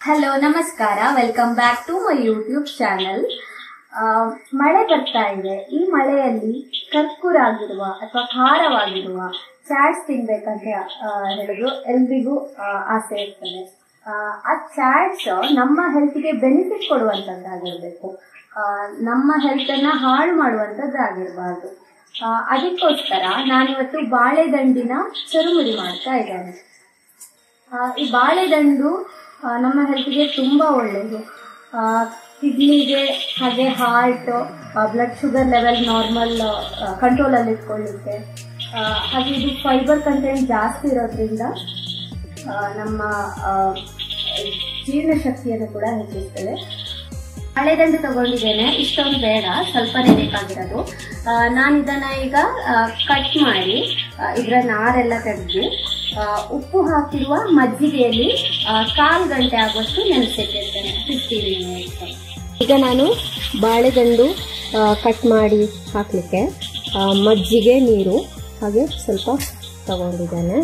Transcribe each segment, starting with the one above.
Hello ನಮಸ್ಕಾರ, welcome back to my YouTube channel. ಮಳೆ ಬರ್ತಾ ಇದೆ. ಈ ಮಳೆಯಲ್ಲಿ ಕರ್ಕೂರಾಗಿರುವ ಅಥವಾ ಖಾರವಾಗಿರುವ ಚಾಟ್ಸ್ ತಿನ್ಬೇಕಂತ ಹೇಳಿದ್ರು ಎಲ್ರಿಗೂ ಆಸೆ ಇರ್ತದೆ. ಆ ಚಾಟ್ಸ್ ನಮ್ಮ ಹೆಲ್ತ್ಗೆ ಬೆನಿಫಿಟ್ ಕೊಡುವಂತದ್ದಾಗಿರ್ಬೇಕು, ನಮ್ಮ ಹೆಲ್ತ್ ಅನ್ನ ಹಾಳು ಮಾಡುವಂತದ್ದಾಗಿರ್ಬಾರ್ದು. ಅದಕ್ಕೋಸ್ಕರ ನಾನಿವತ್ತು ಬಾಳೆದಂಡಿನ ಚರುಮುರಿ ಮಾಡ್ತಾ ಇದ್ದೇನೆ. ಈ ಬಾಳೆದಂಡು ನಮ್ಮ ಹೆಲ್ತ್ಗೆ ತುಂಬಾ ಒಳ್ಳೆಯದು. ಕಿಡ್ನಿಗೆ, ಹಾಗೆ heart, blood sugar level normal ಕಂಟ್ರೋಲಲ್ಲಿ ಇಟ್ಕೊಳ್ಳಿಕ್ಕೆ, ಹಾಗೆ ಇದು ಫೈಬರ್ ಕಂಟೆಂಟ್ ಜಾಸ್ತಿ ಇರೋದ್ರಿಂದ ನಮ್ಮ ಜೀರ್ಣಶಕ್ತಿಯನ್ನು ಕೂಡ ಹೆಚ್ಚಿಸ್ತದೆ. ಬಾಳೆದಂಡು ತಗೊಂಡಿದ್ದೇನೆ, ಇಷ್ಟೊಂದು ಬೇಡ, ಸ್ವಲ್ಪನೇ ಬೇಕಾಗಿರೋದು. ನಾನು ಇದನ್ನ ಈಗ ಕಟ್ ಮಾಡಿ ಇದರ ನಾರೆಲ್ಲ ತೆಗೆದು ಉಪ್ಪು ಹಾಕಿರುವ ಮಜ್ಜಿಗೆಯಲ್ಲಿ 1/4 ಗಂಟೆ ಆಗುವಷ್ಟು ನೆನೆಸಿಟ್ಟಿರ್ತೇನೆ, 15 ಮಿನಿಟ್ಸ್. ಈಗ ನಾನು ಬಾಳೆದಂಡು ಕಟ್ ಮಾಡಿ ಹಾಕಲಿಕ್ಕೆ ಮಜ್ಜಿಗೆ, ನೀರು ಹಾಗೆ ಸ್ವಲ್ಪ ತಗೊಂಡಿದ್ದೇನೆ.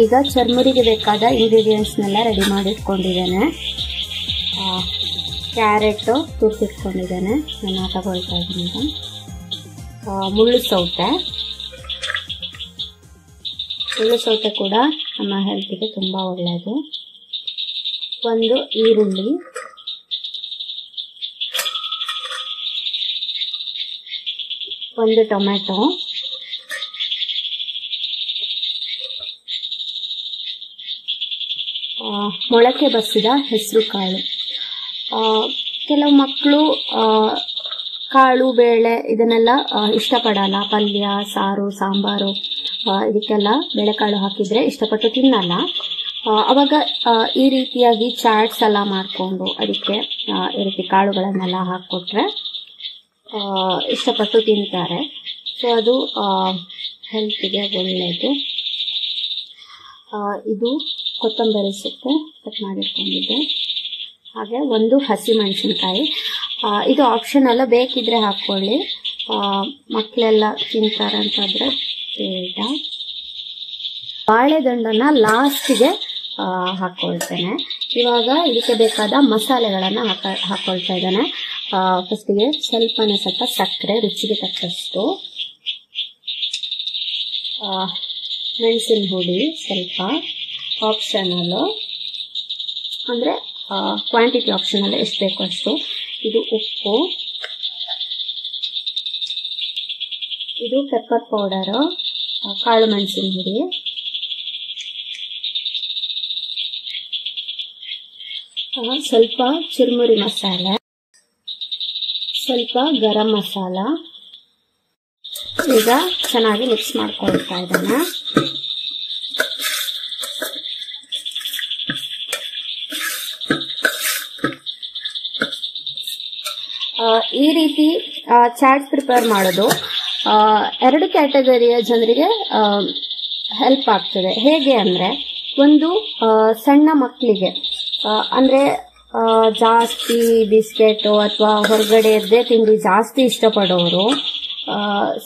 ಈಗ ಚರ್ಮುರಿಗೆ ಬೇಕಾದ ಇಂಗ್ರೀಡಿಯೆಂಟ್ಸ್ನೆಲ್ಲ ರೆಡಿ ಮಾಡಿ ಇಟ್ಕೊಂಡಿದ್ದೇನೆ. ಕ್ಯಾರೆಟ್ ತುರ್ತಿಟ್ಕೊಂಡಿದ್ದೇನೆ, ನಾನು ತಗೊಳ್ತಾ ಇದ್ದೀನಿ. ಮುಳ್ಳು ಸೌತೆ ಕೂಡ ನಮ್ಮ ಹೆಲ್ತ್ಗೆ ತುಂಬ ಒಳ್ಳೆಯದು. ಒಂದು ಈರುಳ್ಳಿ, ಒಂದು ಟೊಮೆಟೊ, ಮೊಳಕೆ ಬಸಿದ ಹೆಸರು ಕಾಳು. ಕೆಲವು ಮಕ್ಕಳು ಕಾಳು ಬೇಳೆ ಇದನ್ನೆಲ್ಲ ಇಷ್ಟಪಡಲ್ಲ. ಪಲ್ಯ, ಸಾರು, ಸಾಂಬಾರು ಇದಕ್ಕೆಲ್ಲ ಬೇಳೆಕಾಳು ಹಾಕಿದ್ರೆ ಇಷ್ಟಪಟ್ಟು ತಿನ್ನಲ್ಲ. ಅವಾಗ ಈ ರೀತಿಯಾಗಿ ಚಾಟ್ಸ್ ಎಲ್ಲ ಮಾಡಿಕೊಂಡು ಅದಕ್ಕೆ ಈ ರೀತಿ ಕಾಳುಗಳನ್ನೆಲ್ಲ ಹಾಕಿಕೊಟ್ರೆ ಇಷ್ಟಪಟ್ಟು ತಿಂತಾರೆ. ಸೊ ಅದು ಹೆಲ್ತ್ಗೆ ಒಳ್ಳೆಯದು. ಇದು ಕೊತ್ತಂಬರಿ ಸೊಪ್ಪು ಕಟ್ ಮಾಡಿಟ್ಕೊಂಡಿದ್ದೆ, ಹಾಗೆ ಒಂದು ಹಸಿಮೆಣಸಿನ್ಕಾಯಿ. ಇದು ಆಪ್ಷನಲ್ಲ, ಬೇಕಿದ್ರೆ ಹಾಕ್ಕೊಳ್ಳಿ, ಮಕ್ಕಳೆಲ್ಲ ತಿಂತಾರೆ ಅಂತಾದ್ರೆ ಬೇಡ. ಬಾಳೆದಂಡನ್ನ ಲಾಸ್ಟಿಗೆ ಹಾಕ್ಕೊಳ್ತೇನೆ. ಇವಾಗ ಇದಕ್ಕೆ ಬೇಕಾದ ಮಸಾಲೆಗಳನ್ನು ಹಾಕ್ಕೊಳ್ತಾ ಇದ್ದೇನೆ. ಫಸ್ಟಿಗೆ ಸ್ವಲ್ಪ ಸಕ್ಕರೆ, ರುಚಿಗೆ ತಕ್ಕಷ್ಟು, ಮೆಣಸಿನ ಹುಡಿ ಸ್ವಲ್ಪ, ಆಪ್ಷನಲ್ ಅಂದರೆ ಕ್ವಾಂಟಿಟಿ ಆಪ್ಷನಲ್, ಎಷ್ಟು ಬೇಕೋ ಅಷ್ಟು. ಇದು ಉಪ್ಪು, ಇದು ಪೆಪ್ಪರ್ ಪೌಡರು, ಕಾಳು ಮೆಣಸಿನ ಹುಡಿ, ಸ್ವಲ್ಪ ಚುರುಮುರಿ ಮಸಾಲೆ, ಸ್ವಲ್ಪ ಗರಂ ಮಸಾಲ. ಈಗ ಚೆನ್ನಾಗಿ ಮಿಕ್ಸ್ ಮಾಡ್ಕೊಳ್ತಾ ಇದ್ದಾನೆ. ಈ ರೀತಿ ಚಾಟ್ಸ್ ಪ್ರಿಪೇರ್ ಮಾಡೋದು 2 ಕ್ಯಾಟಗರಿಯ ಜನರಿಗೆ ಹೆಲ್ಪ್ ಆಗ್ತದೆ. ಹೇಗೆ ಅಂದರೆ, ಒಂದು ಸಣ್ಣ ಮಕ್ಕಳಿಗೆ, ಅಂದರೆ ಜಾಸ್ತಿ ಬಿಸ್ಕೆಟು ಅಥವಾ ಹೊರಗಡೆಯದ್ದೇ ತಿಂಡಿ ಜಾಸ್ತಿ ಇಷ್ಟಪಡೋರು,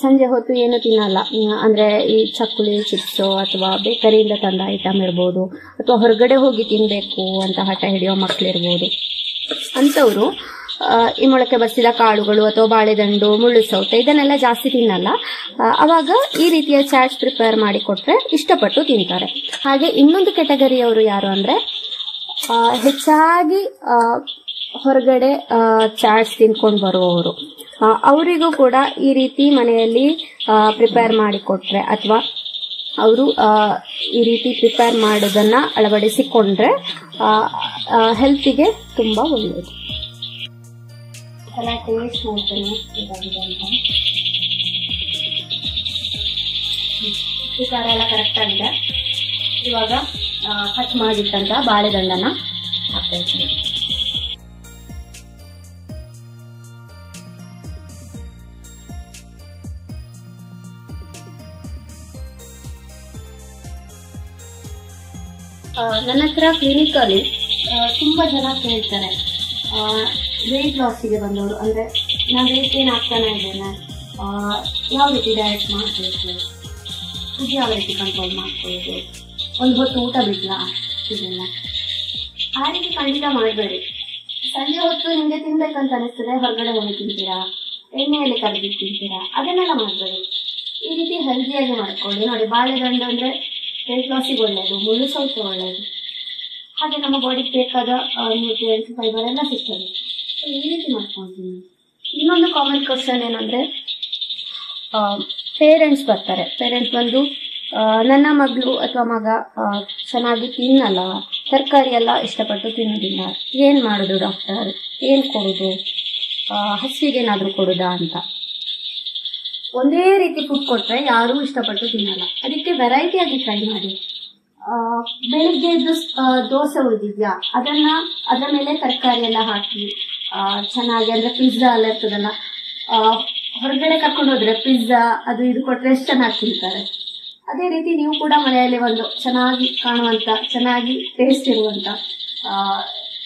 ಸಂಜೆ ಹೊತ್ತು ಏನು ತಿನ್ನಲ್ಲ, ಅಂದರೆ ಈ ಚಕ್ಕುಲಿ, ಚಿಪ್ಸು ಅಥವಾ ಬೇಕರಿಯಿಂದ ತಂದ ಐಟಮ್ ಇರ್ಬೋದು, ಅಥವಾ ಹೊರಗಡೆ ಹೋಗಿ ತಿನ್ನಬೇಕು ಅಂತ ಹಠ ಹಿಡಿಯೋ ಮಕ್ಕಳಿರ್ಬೋದು. ಅಂಥವರು ಈ ಮೊಳಕೆ ಬಸಿದ ಕಾಳುಗಳು ಅಥವಾ ಬಾಳೆದಂಡು, ಮುಳ್ಳು ಸೌತೆ ಇದನ್ನೆಲ್ಲ ಜಾಸ್ತಿ ತಿನ್ನಲ್ಲ. ಅವಾಗ ಈ ರೀತಿಯ ಚಾಟ್ಸ್ ಪ್ರಿಪೇರ್ ಮಾಡಿ ಕೊಟ್ರೆ ಇಷ್ಟಪಟ್ಟು ತಿಂತಾರೆ. ಹಾಗೆ ಇನ್ನೊಂದು ಕ್ಯಾಟಗರಿಯವರು ಯಾರು ಅಂದರೆ, ಹೆಚ್ಚಾಗಿ ಹೊರಗಡೆ ಚಾಟ್ಸ್ ತಿನ್ಕೊಂಡು ಬರುವವರು. ಅವರಿಗೂ ಕೂಡ ಈ ರೀತಿ ಮನೆಯಲ್ಲಿ ಪ್ರಿಪೇರ್ ಮಾಡಿ ಕೊಟ್ರೆ, ಅಥವಾ ಅವರು ಈ ರೀತಿ ಪ್ರಿಪೇರ್ ಮಾಡೋದನ್ನ ಅಳವಡಿಸಿಕೊಂಡ್ರೆ ಹೆಲ್ತಿಗೆ ತುಂಬಾ ಒಳ್ಳೆಯದು. ಟೇಸ್ಟ್ ಮಾಡ್ತೇನೆ. ಉಪ್ಪು ಖಾರ ಎಲ್ಲ ಕರೆಕ್ಟ್ ಆಗಿದೆ. ಇವಾಗ ಕಟ್ ಮಾಡಿಟ್ಟಂತ ಬಾಳೆದಂಡನ ಹಾಕ್ತಾ ಇದ್ದೀನಿ. ನನ್ನ ಹತ್ರ ಕ್ಲಿನಿಕಲ್ಲಿ ತುಂಬಾ ಜನ ಕೇಳ್ತಾರೆ, ವೆಯ್ಟ್ ಲಾಸಿಗೆ ಬಂದವರು, ಅಂದ್ರೆ ನಾನು ವೆಯ್ಟ್ ಗೇನ್ ಆಗ್ತಾನೆ ಇದ್ದೇನೆ, ಯಾವ ರೀತಿ ಡಯಟ್ ಮಾಡಬೇಕು, ಫುಡ್ ಯಾವ ರೀತಿ ಕಂಟ್ರೋಲ್ ಮಾಡ್ಬೋದು, ಒಂದು ಹೊತ್ತು ಊಟ ಬಿಡ್ಲಾ, ಇದೆಲ್ಲ ಆ ರೀತಿ ಖಂಡಿತ ಮಾಡಬೇಡಿ. ಸಂಜೆ ಹೊತ್ತು ನಿಮಗೆ ತಿನ್ಬೇಕಂತ ಅನಿಸ್ತದೆ, ಹೊರಗಡೆ ಹೋಗಿ ತಿಂತೀರಾ, ಎಣ್ಣೆಯಲ್ಲಿ ಕರೆದಿಟ್ಟು ತಿಂತೀರಾ, ಅದನ್ನೆಲ್ಲ ಮಾಡಬೇಡಿ. ಈ ರೀತಿ ಹೆಲ್ದಿಯಾಗಿ ಮಾಡ್ಕೊಳ್ಳಿ. ನೋಡಿ, ಬಾಳೆದಂಡು ಅಂದ್ರೆ ವೆಯ್ಟ್ ಲಾಸಿಗೆ ಒಳ್ಳೆಯದು, ಮುಳ್ಳು ಸೌತೆ ಒಳ್ಳೆಯದು, ಹಾಗೆ ನಮ್ಮ ಬಾಡಿಗೆ ಬೇಕಾದ ನ್ಯೂಟ್ರಿಯೆಂಟ್ಸ್, ಫೈಬರ್ ಎಲ್ಲ ಸಿಗ್ತದೆ. ಈ ರೀತಿ ಮಾಡ್ಕೊಳ್ತೀನಿ. ಇನ್ನೊಂದು ಕಾಮನ್ ಕ್ವಶನ್ ಏನಂದ್ರೆ, ಪೇರೆಂಟ್ಸ್ ಬರ್ತಾರೆ. ಪೇರೆಂಟ್ಸ್ ಬಂದು ನನ್ನ ಮಗಳು ಅಥವಾ ಮಗ ಚೆನ್ನಾಗಿ ತಿನ್ನಲ್ಲ, ತರಕಾರಿ ಎಲ್ಲ ಇಷ್ಟಪಟ್ಟು ತಿನ್ನೋದಿಲ್ಲ, ಏನು ಮಾಡೋದು ಡಾಕ್ಟರ್, ಏನು ಕೊಡೋದು, ಹಸಿಗೇನಾದರೂ ಕೊಡೋದಾ ಅಂತ. ಒಂದೇ ರೀತಿ ಫುಡ್ ಕೊಟ್ಟರೆ ಯಾರೂ ಇಷ್ಟಪಟ್ಟು ತಿನ್ನಲ್ಲ. ಅದಕ್ಕೆ ವೆರೈಟಿಯಾಗಿ ಟ್ರೈ ಮಾಡಿ. ಬೆಳಿಗ್ಗೆ ಎದ್ದು ದೋಸೆ ಉಳಿದಿದ್ಯಾ, ಅದರ ಮೇಲೆ ತರಕಾರಿ ಎಲ್ಲ ಹಾಕಿ ಚೆನ್ನಾಗಿ, ಅಂದ್ರೆ ಪಿಜ್ಜಾ ಎಲ್ಲ ಇರ್ತದಲ್ಲ, ಹೊರಗಡೆ ಕರ್ಕೊಂಡು ಹೋದ್ರೆ ಪಿಜ್ಜಾ ಅದು ಇದು ಕೊಟ್ಟರೆ ಎಷ್ಟು ಚೆನ್ನಾಗಿ ತಿಂತಾರೆ. ಅದೇ ರೀತಿ ನೀವು ಕೂಡ ಮನೆಯಲ್ಲಿ ಒಂದು ಚೆನ್ನಾಗಿ ಕಾಣುವಂತ, ಚೆನ್ನಾಗಿ ಟೇಸ್ಟ್ ಇರುವಂತ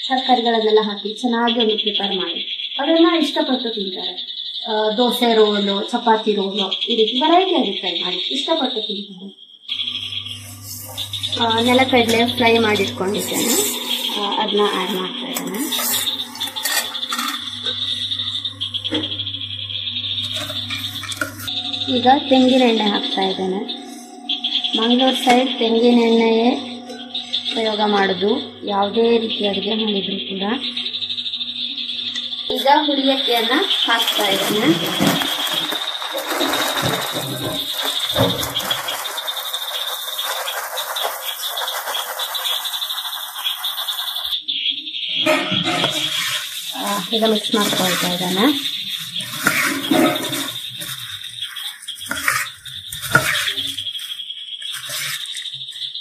ತರಕಾರಿಗಳನ್ನೆಲ್ಲ ಹಾಕಿ ಚೆನ್ನಾಗಿ ಒಂದು ಪ್ರಿಪೇರ್ ಮಾಡಿ, ಅದನ್ನ ಇಷ್ಟಪಟ್ಟು ತಿಂತಾರೆ. ದೋಸೆ ರೋಲು, ಚಪಾತಿ ರೋಲು, ಈ ರೀತಿ ವೆರೈಟಿ ಆಗಿ ಟ್ರೈ ಮಾಡಿ, ಇಷ್ಟಪಟ್ಟು ತಿಂತಾರೆ. ನೆಲಕಡಲೆ ಫ್ರೈ ಮಾಡಿಟ್ಕೊಂಡಿದ್ದೇನೆ, ಅದನ್ನ ಆ್ಯಡ್ ಮಾಡ್ತಾ ಇದ್ದೇನೆ. ಈಗ ತೆಂಗಿನ ಎಣ್ಣೆ ಹಾಕ್ತಾ ಇದ್ದೇನೆ. ಮಂಗಳೂರು ಸೈಡ್ ತೆಂಗಿನ ಎಣ್ಣೆಯೇ ಉಪಯೋಗ ಮಾಡೋದು, ಯಾವುದೇ ರೀತಿ ಅಡುಗೆ ಮಾಡಿದ್ರು ಕೂಡ. ಈಗ ಹುಳಿ ಅಕ್ಕಿಯನ್ನ ಹಾಕ್ತಾ ಇದ್ದೇನೆ. ಈಗ ಮಿಕ್ಸ್ ಮಾಡ್ಕೊಳ್ತಾ ಇದ್ದಾನೆ.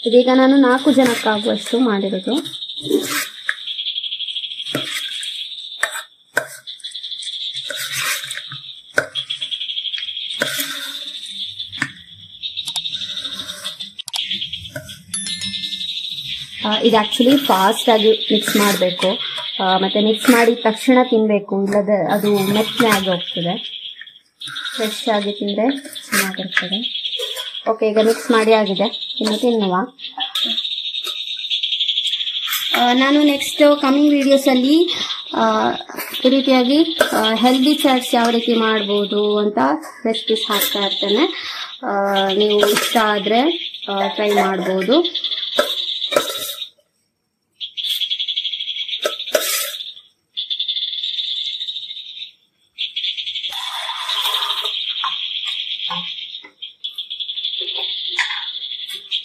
ಇದೀಗ ನಾನು 4 ಜನಕ್ಕಾಗುವಷ್ಟು ಮಾಡಿರೋದು. ಇದು ಆಕ್ಚುಲಿ ಫಾಸ್ಟ್ ಆಗಿ ಮಿಕ್ಸ್ ಮಾಡಬೇಕು, ಮತ್ತೆ ಮಿಕ್ಸ್ ಮಾಡಿದ ತಕ್ಷಣ ತಿನ್ಬೇಕು, ಇಲ್ಲದೆ ಅದು ಮೆತ್ತನೆ ಆಗಿ ಹೋಗ್ತದೆ. ಫ್ರೆಶ್ ಆಗಿ ತಿಂದರೆ ಚೆನ್ನಾಗಿರ್ತದೆ. ಓಕೆ, ಈಗ ಮಿಕ್ಸ್ ಮಾಡಿ ಆಗಿದೆ, ಇನ್ನು ತಿನ್ನುವ. ನಾನು ನೆಕ್ಸ್ಟ್ ಕಮಿಂಗ್ ವಿಡಿಯೋಸಲ್ಲಿ ಈ ರೀತಿಯಾಗಿ ಹೆಲ್ದಿ ಚಾಟ್ಸ್ ಯಾವ ರೀತಿ ಮಾಡ್ಬೋದು ಅಂತ ರೆಸಿಪೀಸ್ ಹಾಕ್ತಾ ಇರ್ತೇನೆ. ನೀವು ಇಷ್ಟ ಆದರೆ ಟ್ರೈ ಮಾಡ್ಬೋದು.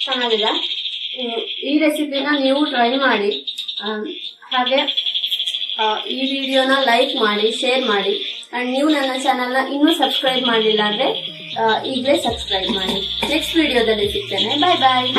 ಚೆನ್ನಾಗಿದೆ. ಈ ರೆಸಿಪಿನ ನೀವು ಟ್ರೈ ಮಾಡಿ. ಹಾಗೆ ಈ ವಿಡಿಯೋನ ಲೈಕ್ ಮಾಡಿ, ಶೇರ್ ಮಾಡಿ. ಅಂಡ್ ನೀವು ನನ್ನ ಚಾನಲ್ನ ಇನ್ನೂ ಸಬ್ಸ್ಕ್ರೈಬ್ ಮಾಡಲಿಲ್ಲ ಅಂದ್ರೆ ಈಗಲೇ ಸಬ್ಸ್ಕ್ರೈಬ್ ಮಾಡಿ. ನೆಕ್ಸ್ಟ್ ವಿಡಿಯೋದಲ್ಲಿ ಸಿಗ್ತೇನೆ. ಬಾಯ್ ಬಾಯ್.